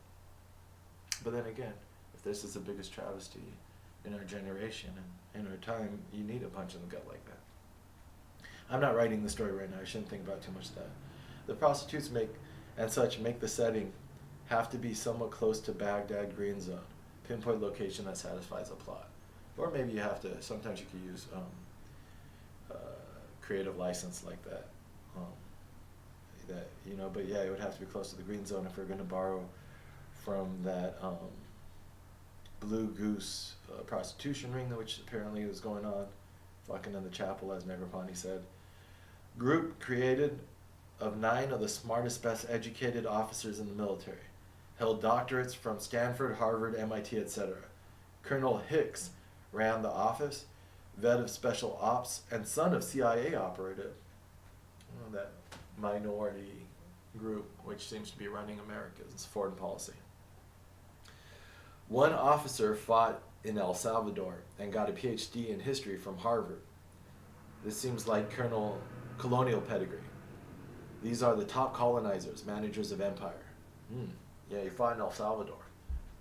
But then again, if this is the biggest travesty in our generation and in our time, you need a punch in the gut like that. I'm not writing the story right now. I shouldn't think about too much of that. The prostitutes make the setting have to be somewhat close to Baghdad Green Zone, pinpoint location that satisfies a plot. Or maybe you have to, sometimes you could use creative license like that. But yeah, it would have to be close to the Green Zone if we're going to borrow from that Blue Goose prostitution ring, which apparently was going on, fucking in the chapel, as Negroponte said. Group created of 9 of the smartest, best educated officers in the military. Held doctorates from Stanford, Harvard, MIT, etc. Colonel Hicks ran the office, vet of special ops, and son of CIA operative. That minority group, which seems to be running America's foreign policy. One officer fought in El Salvador and got a PhD in history from Harvard. This seems like colonial pedigree. These are the top colonizers, managers of empire. Yeah, you fought in El Salvador.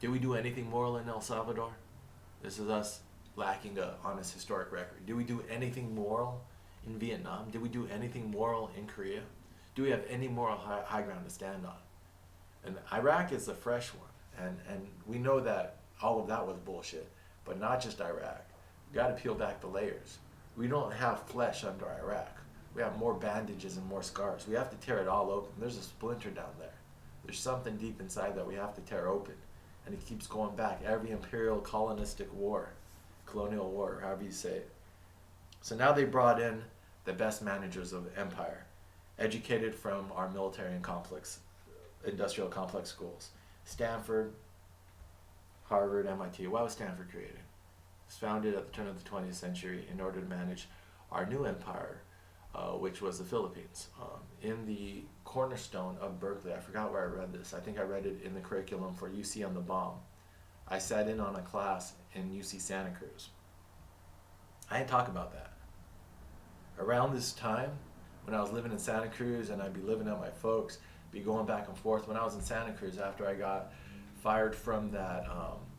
Did we do anything moral in El Salvador? This is us lacking an honest historic record. Did we do anything moral in Vietnam? Did we do anything moral in Korea? Do we have any moral high ground to stand on? And Iraq is the fresh one. And we know that all of that was bullshit. But not just Iraq. We got to peel back the layers. We don't have flesh under Iraq. We have more bandages and more scars. We have to tear it all open. There's a splinter down there. There's something deep inside that we have to tear open. And it keeps going back. Every imperial colonistic war, colonial war, or however you say it. So now they brought in the best managers of empire, educated from our military and industrial complex schools. Stanford, Harvard, MIT. Why was Stanford created? It was founded at the turn of the 20th century in order to manage our new empire, which was the Philippines. In the cornerstone of Berkeley, I forgot where I read this. I think I read it in the curriculum for UC on the Bomb. I sat in on a class in UC Santa Cruz. I didn't talk about that. Around this time, when I was living in Santa Cruz and I'd be living at my folks', be going back and forth. When I was in Santa Cruz, after I got fired from that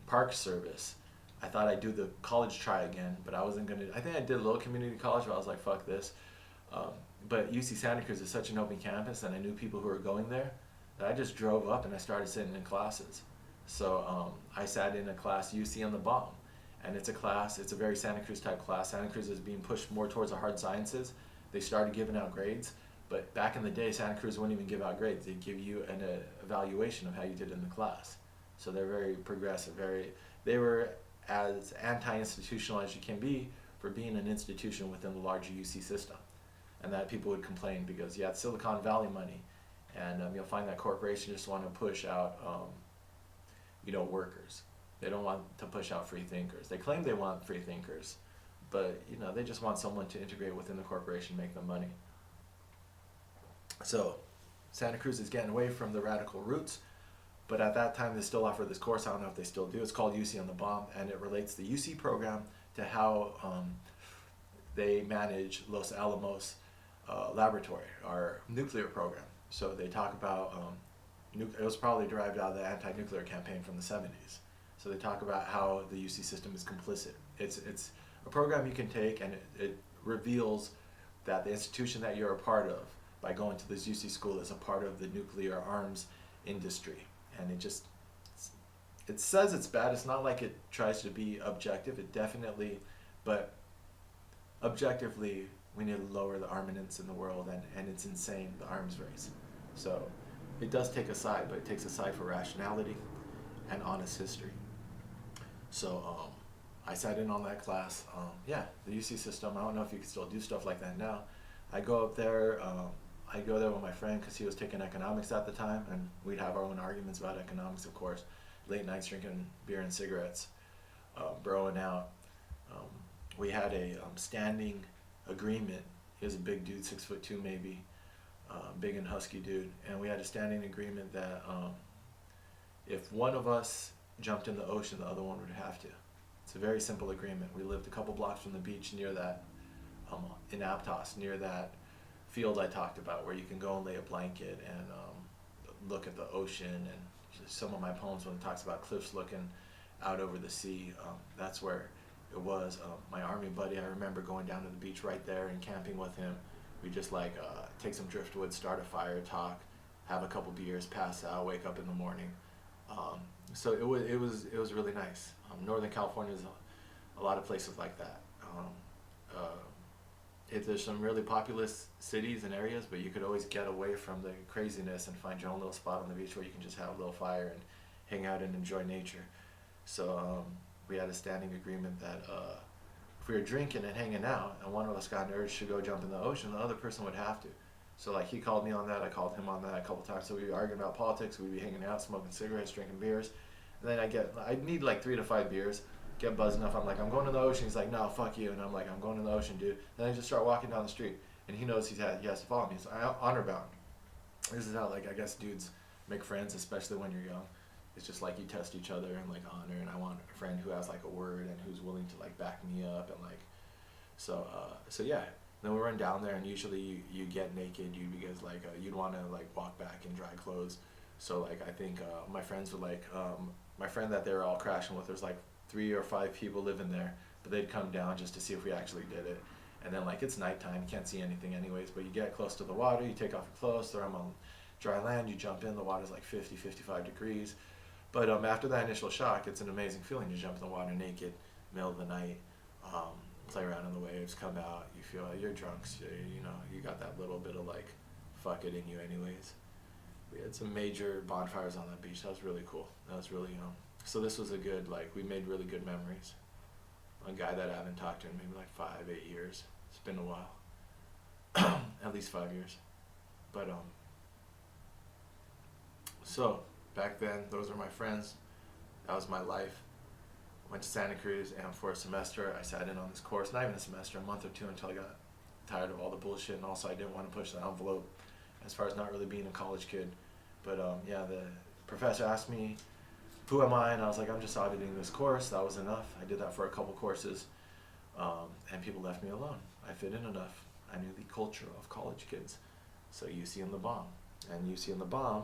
park service, I thought I'd do the college try again, but I wasn't gonna. I think I did a little community college, but I was like, fuck this. But UC Santa Cruz is such an open campus, and I knew people who were going there, that I just drove up and I started sitting in classes. So I sat in a class, UC on the Bomb, and it's a very Santa Cruz type class. Santa Cruz is being pushed more towards the hard sciences. They started giving out grades. But back in the day, Santa Cruz wouldn't even give out grades. They'd give you an evaluation of how you did in the class. So they're very progressive. They were as anti-institutional as you can be for being an institution within the larger UC system. And that people would complain because, yeah, it's Silicon Valley money. And you'll find that corporations just want to push out, workers. They don't want to push out free thinkers. They claim they want free thinkers, but they just want someone to integrate within the corporation, make them money. So Santa Cruz is getting away from the radical roots, but at that time they still offer this course. I don't know if they still do. It's called UC on the Bomb, and it relates the UC program to how they manage Los Alamos laboratory, our nuclear program. So they talk about, it was probably derived out of the anti-nuclear campaign from the 70s. So they talk about how the UC system is complicit. It's a program you can take, and it reveals that the institution that you're a part of by going to this UC school is a part of the nuclear arms industry. And it says it's bad. It's not like it tries to be objective. It definitely, but objectively, we need to lower the armaments in the world, and it's insane, the arms race. So it does take a side, but it takes a side for rationality and honest history. So I sat in on that class. The UC system, I don't know if you can still do stuff like that now. I go up there, I go there with my friend because he was taking economics at the time, and we'd have our own arguments about economics, of course. Late nights drinking beer and cigarettes, broing out. We had a standing agreement. He was a big dude, 6'2" maybe, big and husky dude, and we had a standing agreement that if one of us jumped in the ocean, the other one would have to. It's a very simple agreement. We lived a couple blocks from the beach near that, in Aptos, near that field I talked about, where you can go and lay a blanket and look at the ocean. And some of my poems, when it talks about cliffs looking out over the sea, that's where it was. My army buddy, I remember going down to the beach right there and camping with him. We just take some driftwood, start a fire, talk, have a couple beers, pass out, wake up in the morning. So it was really nice. Northern California is a lot of places like that. There's some really populous cities and areas, but you could always get away from the craziness and find your own little spot on the beach where you can just have a little fire and hang out and enjoy nature. So we had a standing agreement that if we were drinking and hanging out and one of us got an urge to go jump in the ocean, the other person would have to. So he called me on that, I called him on that a couple times. So we'd be arguing about politics, we'd be hanging out, smoking cigarettes, drinking beers. And then I'd need 3 to 5 beers, get buzzed enough. I'm like, I'm going to the ocean. He's like, no, fuck you. And I'm like, I'm going to the ocean, dude. Then I just start walking down the street, and he knows he has to follow me. So I'm honor bound. This is how I guess dudes make friends, especially when you're young. It's just you test each other and honor. And I want a friend who has a word and who's willing to back me up and so yeah. Then we run down there, and usually you get naked, because you'd want to walk back in dry clothes. So I think my friends would my friend that they were all crashing with, there's 3 or 5 people living there, but they'd come down just to see if we actually did it. And then it's nighttime, you can't see anything anyways, but you get close to the water, you take off your clothes, throw them on dry land, you jump in, the water's 50, 55 degrees. But after that initial shock, it's an amazing feeling. You jump in the water naked, middle of the night, play around in the waves, come out, you feel you're drunk, so you got that little bit of fuck it in you anyways. We had some major bonfires on that beach. That was really cool. That was really, so this was a good, we made really good memories. A guy that I haven't talked to in maybe 5, 8 years. It's been a while. At least 5 years. But, so, back then, those were my friends. That was my life. Went to Santa Cruz, and for a semester, I sat in on this course. Not even a semester, a month or 2, until I got tired of all the bullshit, and also I didn't want to push the envelope as far as not really being a college kid. But the professor asked me, who am I? And I was like, I'm just auditing this course. That was enough. I did that for a couple courses, and people left me alone. I fit in enough. I knew the culture of college kids. So UC on the Bomb. And UC on the Bomb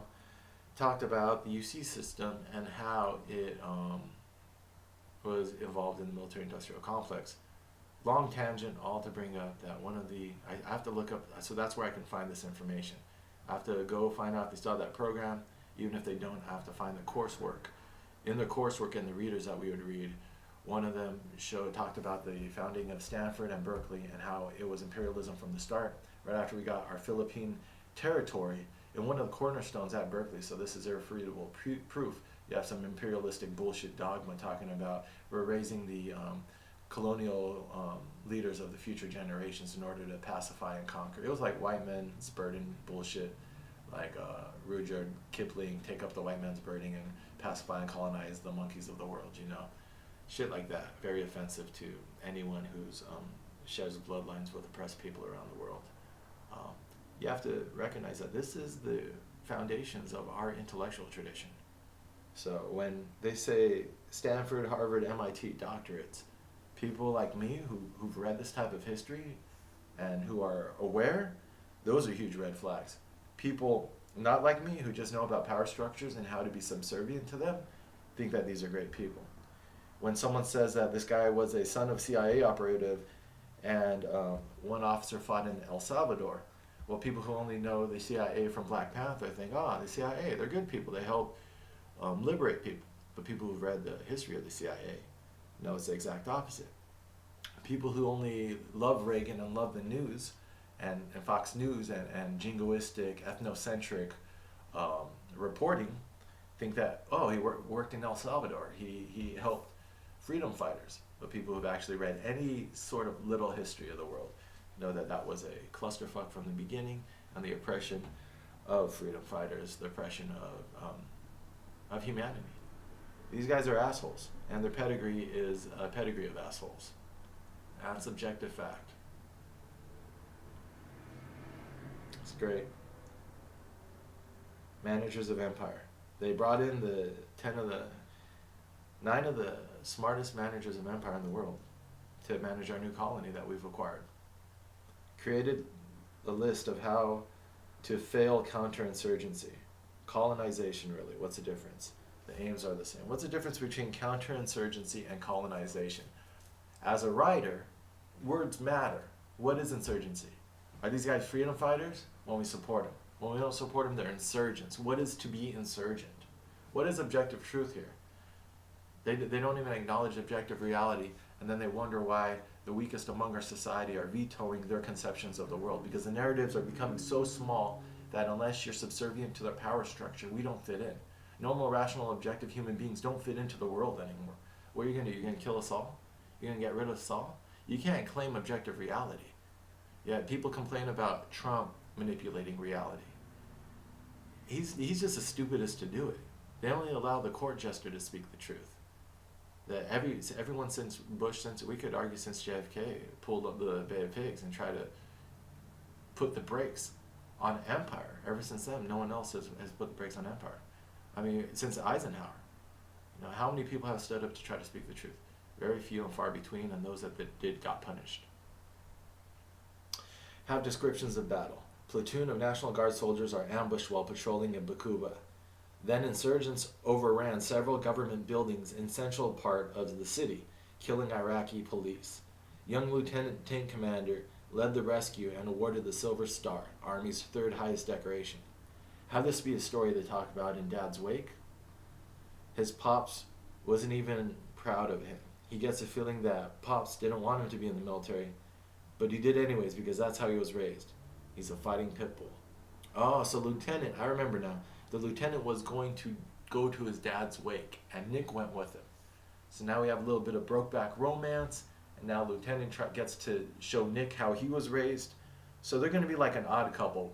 talked about the UC system and how it was involved in the military-industrial complex. Long tangent, all to bring up that I have to look up, so that's where I can find this information. I have to go find out if they still have that program. Even if they don't, I have to find the coursework. In the coursework and the readers that we would read, one of them talked about the founding of Stanford and Berkeley and how it was imperialism from the start. Right after we got our Philippine territory, and one of the cornerstones at Berkeley, so this is irrefutable proof, you have some imperialistic bullshit dogma talking about we're raising the colonial leaders of the future generations in order to pacify and conquer. It was white men's burden bullshit. like Rudyard Kipling, take up the white man's burden and pacify and colonize the monkeys of the world, you know. Shit like that. Very offensive to anyone who's shares bloodlines with oppressed people around the world. Um, you have to recognize that this is the foundations of our intellectual tradition. So when they say Stanford, Harvard, MIT doctorates, people like me who've read this type of history and who are aware, those are huge red flags. People not like me who just know about power structures and how to be subservient to them think that these are great people. When someone says that this guy was a son of CIA operative and one officer fought in El Salvador, well, people who only know the CIA from Black Panther think, oh, the CIA, they're good people. They help liberate people. But people who've read the history of the CIA know it's the exact opposite. People who only love Reagan and love the news and Fox News and jingoistic, ethnocentric reporting think that, oh, he worked in El Salvador. He helped freedom fighters. But people who've actually read any sort of little history of the world know that that was a clusterfuck from the beginning, and the oppression of freedom fighters, the oppression of humanity. These guys are assholes, and their pedigree is a pedigree of assholes. That's objective fact. It's great. Managers of empire. They brought in the 9 of the smartest managers of empire in the world to manage our new colony that we've acquired. Created a list of how to fail counterinsurgency. Colonization, really. What's the difference? The aims are the same. What's the difference between counterinsurgency and colonization? As a writer, words matter. What is insurgency? Are these guys freedom fighters? When we support them. When we don't support them, they're insurgents. What is to be insurgent? What is objective truth here? They don't even acknowledge objective reality, and then they wonder why the weakest among our society are vetoing their conceptions of the world, because the narratives are becoming so small that unless you're subservient to their power structure, we don't fit in. Normal, rational, objective human beings don't fit into the world anymore. What are you going to do? You're going to kill us all? You're going to get rid of us all? You can't claim objective reality. Yeah, people complain about Trump manipulating reality. He's just the stupidest to do it. They only allow the court jester to speak the truth. That everyone since Bush, we could argue since JFK pulled up the Bay of Pigs and tried to put the brakes on empire. Ever since then, no one else has put the brakes on empire. I mean, since Eisenhower. You know, how many people have stood up to try to speak the truth? Very few and far between, and those that did got punished. Have descriptions of battle. Platoon of National Guard soldiers are ambushed while patrolling in Bakuba. Then insurgents overran several government buildings in central part of the city, killing Iraqi police. Young Lieutenant Tank Commander led the rescue and awarded the Silver Star, Army's third highest decoration. Have this be a story they talk about in Dad's wake? His pops wasn't even proud of him. He gets a feeling that pops didn't want him to be in the military, but he did anyways because that's how he was raised. He's a fighting pit bull. Oh, so Lieutenant, I remember now. The lieutenant was going to go to his dad's wake, and Nick went with him. So now we have a little bit of Brokeback romance, and now Lieutenant gets to show Nick how he was raised. So they're going to be like an odd couple,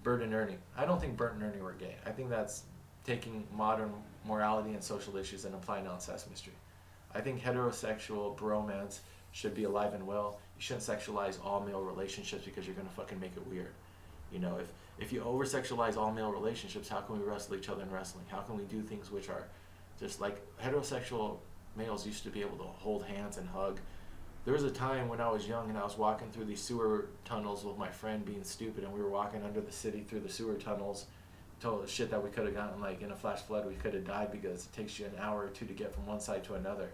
Bert and Ernie. I don't think Bert and Ernie were gay. I think that's taking modern morality and social issues and applying it on Sesame Street. I think heterosexual bromance should be alive and well. You shouldn't sexualize all male relationships because you're going to fucking make it weird. You know, if you over-sexualize all male relationships, how can we wrestle each other in wrestling? How can we do things which are just like heterosexual males used to be able to hold hands and hug? There was a time when I was young and I was walking through these sewer tunnels with my friend being stupid, and we were walking under the city through the sewer tunnels. Total shit that we could have gotten, like in a flash flood, we could have died because it takes you an hour or two to get from one side to another.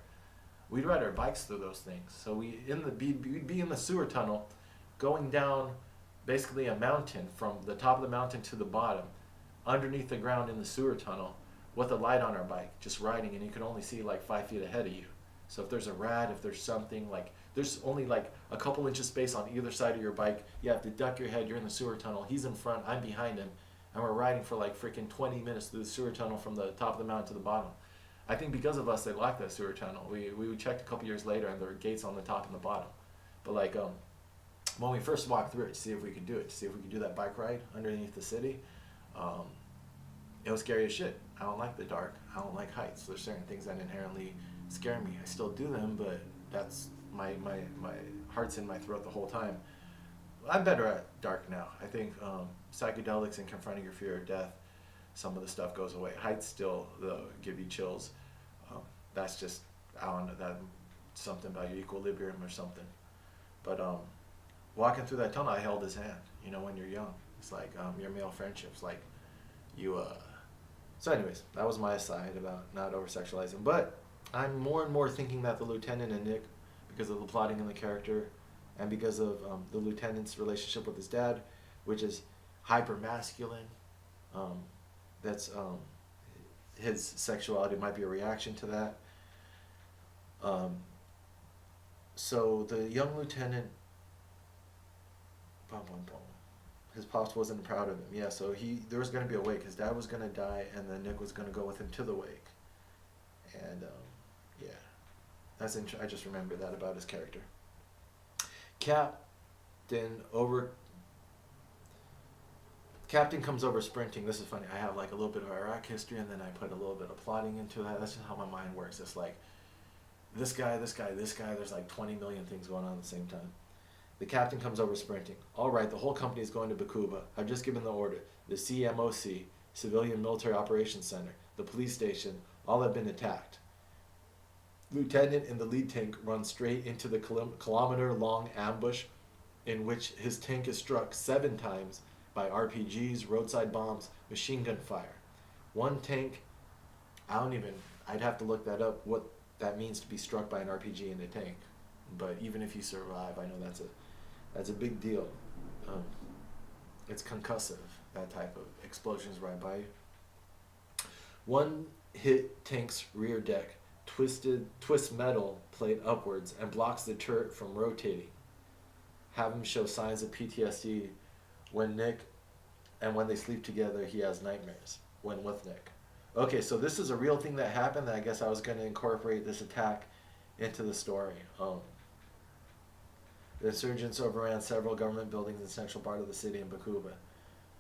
We'd ride our bikes through those things. So we'd be in the sewer tunnel going down basically a mountain from the top of the mountain to the bottom, underneath the ground in the sewer tunnel, with a light on our bike, just riding, and you can only see like 5 feet ahead of you. So if there's a rat, if there's something, like there's only like a couple inches space on either side of your bike, you have to duck your head, you're in the sewer tunnel, he's in front, I'm behind him, and we're riding for like freaking 20 minutes through the sewer tunnel from the top of the mountain to the bottom. I think because of us, they locked that sewer tunnel. We checked a couple years later, and there were gates on the top and the bottom. But like, when we first walked through it to see if we could do it, to see if we could do that bike ride underneath the city, Um, it was scary as shit. I don't like the dark. I don't like heights. There's certain things that inherently scare me. I still do them, but that's my heart's in my throat the whole time. I'm better at dark now. I think psychedelics and confronting your fear of death, some of the stuff goes away. Heights still give you chills. That's just, I don't know, that something about your equilibrium or something. But walking through that tunnel, I held his hand. You know, when you're young, it's like your male friendships, like you. So, anyways, that was my aside about not over sexualizing. But I'm more and more thinking that the lieutenant and Nick, because of the plotting in the character, and because of the lieutenant's relationship with his dad, which is hyper masculine, that's his sexuality might be a reaction to that. So the young lieutenant, bum, bum, bum, his pops wasn't proud of him. Yeah, so there was going to be a wake. His dad was going to die, and then Nick was going to go with him to the wake. And yeah, I just remember that about his character. Captain comes over sprinting. This is funny. I have like a little bit of Iraq history, and then I put a little bit of plotting into that. That's just how my mind works. It's like this guy, this guy, this guy. There's like 20 million things going on at the same time. The captain comes over sprinting. All right, the whole company is going to Bakuba. I've just given the order. The CMOC, Civilian Military Operations Center, the police station, all have been attacked. Lieutenant in the lead tank runs straight into the kilometer-long ambush in which his tank is struck 7 times by RPGs, roadside bombs, machine gun fire. One tank, I'd have to look that up, what that means to be struck by an RPG in a tank. But even if you survive, I know that's a big deal. It's concussive, that type of explosions right by you. One hit tank's rear deck, twists metal plate upwards and blocks the turret from rotating. Have him show signs of PTSD when they sleep together, he has nightmares when with Nick. Okay, so this is a real thing that happened that I guess I was going to incorporate this attack into the story. The insurgents overran several government buildings in the central part of the city in Bakuba.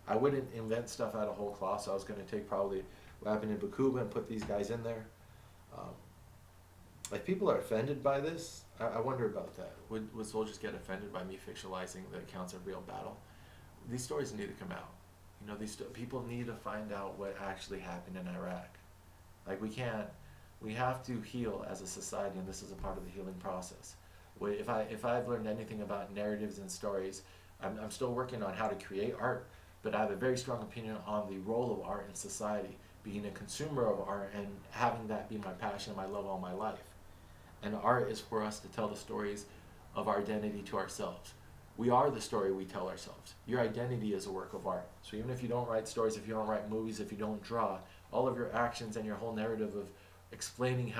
I wouldn't invent stuff out of whole cloth, so I was going to take probably what happened in Bakuba and put these guys in there. If people are offended by this, I wonder about that. Would soldiers get offended by me fictionalizing the accounts of real battle? These stories need to come out. You know, people need to find out what actually happened in Iraq. Like we have to heal as a society, and this is a part of the healing process. If I've learned anything about narratives and stories, I'm still working on how to create art, but I have a very strong opinion on the role of art in society, being a consumer of art and having that be my passion, my love all my life. And art is for us to tell the stories of our identity to ourselves. We are the story we tell ourselves. Your identity is a work of art. So even if you don't write stories, if you don't write movies, if you don't draw, all of your actions and your whole narrative of explaining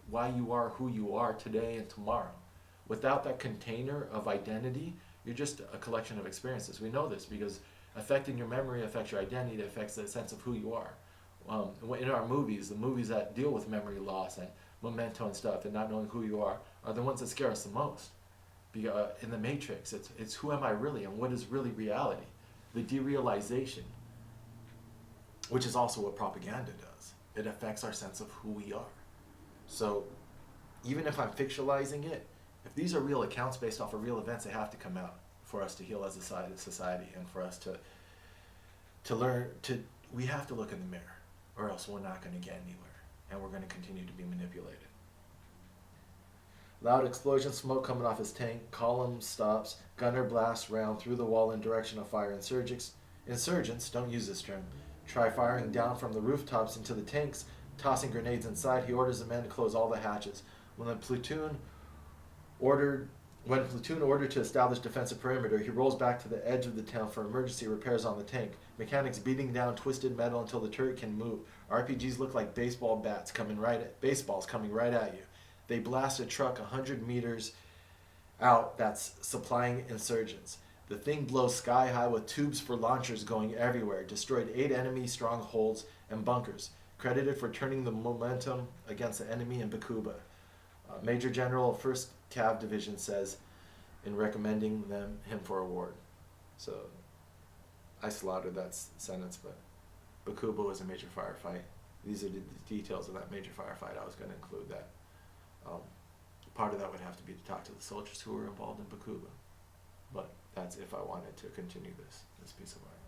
why you are who you are today and tomorrow. Without that container of identity, you're just a collection of experiences. We know this because affecting your memory affects your identity, it affects the sense of who you are. In our movies, the movies that deal with memory loss and memento and stuff and not knowing who you are the ones that scare us the most. In the Matrix, it's who am I really and what is really reality? The derealization, which is also what propaganda does. It affects our sense of who we are. So even if I'm fictionalizing it, if these are real accounts based off of real events, they have to come out for us to heal as a society and for us to learn we have to look in the mirror, or else we're not going to get anywhere and we're going to continue to be manipulated. Loud explosion, smoke coming off his tank, column stops, gunner blasts round through the wall in direction of fire. Insurgents, don't use this term, try firing down from the rooftops into the tanks, tossing grenades inside. He orders the men to close all the hatches. When platoon ordered to establish defensive perimeter, he rolls back to the edge of the town for emergency repairs on the tank. Mechanics beating down twisted metal until the turret can move. RPGs look like baseballs coming right at you. They blast a truck 100 meters out that's supplying insurgents. The thing blows sky high with tubes for launchers going everywhere. Destroyed 8 enemy strongholds and bunkers. Credited for turning the momentum against the enemy in Bakuba. Major General of 1st Cav Division says in recommending him for award. So I slaughtered that sentence, but Bakuba was a major firefight. These are the details of that major firefight. I was going to include that. Part of that would have to be to talk to the soldiers who were involved in Bakuba. But that's if I wanted to continue this piece of art.